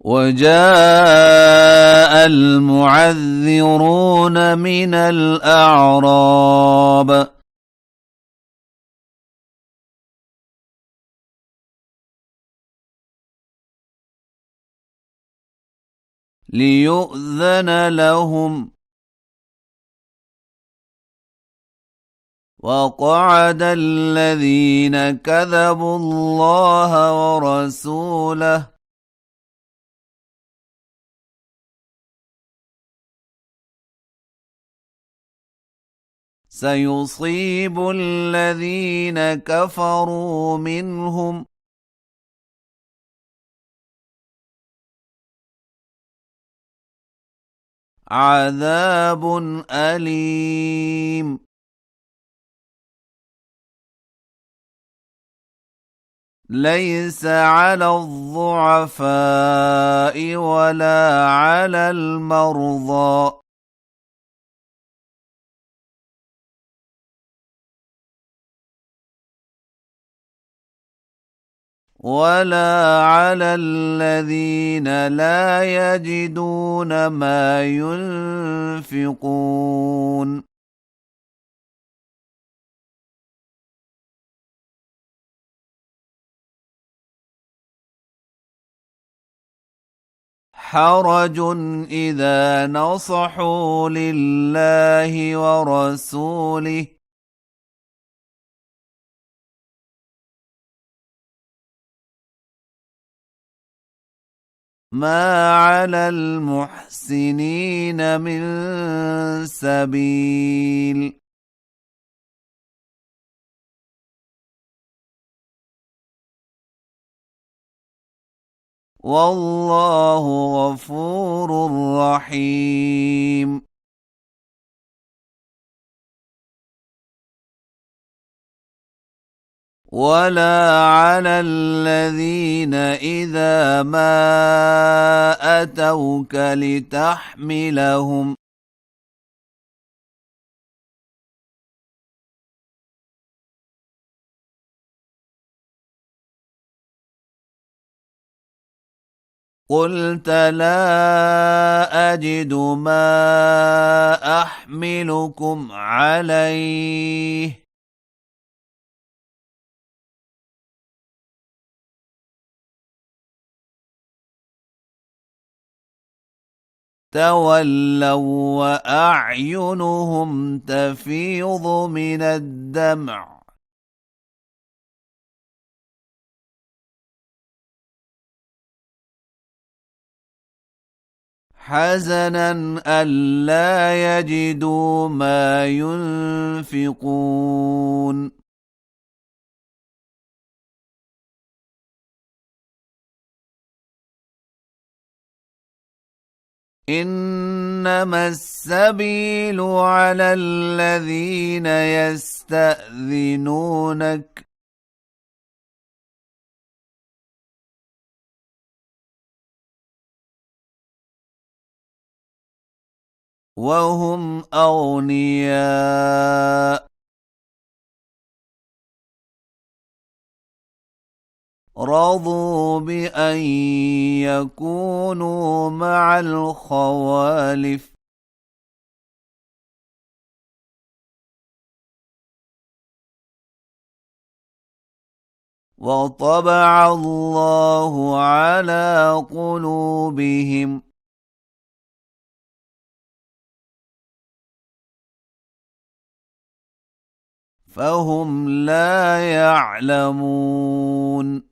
وجاء المعذرون من الأعراب ليؤذن لهم وقعد الذين كذبوا الله ورسوله سيصيب الذين كفروا منهم عذاب أليم ليس على الضعفاء ولا على المرضى ولا على الذين لا يجدون ما ينفقون حرج إذا نصحوا لله ورسوله ما على المحسنين من سبيل والله غفور رحيم ولا على الذين إذا ما أتوك لتحملهم قلت لا أجد ما أحملكم عليه تولوا وأعينهم تفيض من الدمع حزنا ألا يجدوا ما ينفقون إنما السبيل على الذين يستأذنونك وهم أغنياء رضوا بأن يكونوا مع الخوالف وطبع الله على قلوبهم فهم لا يعلمون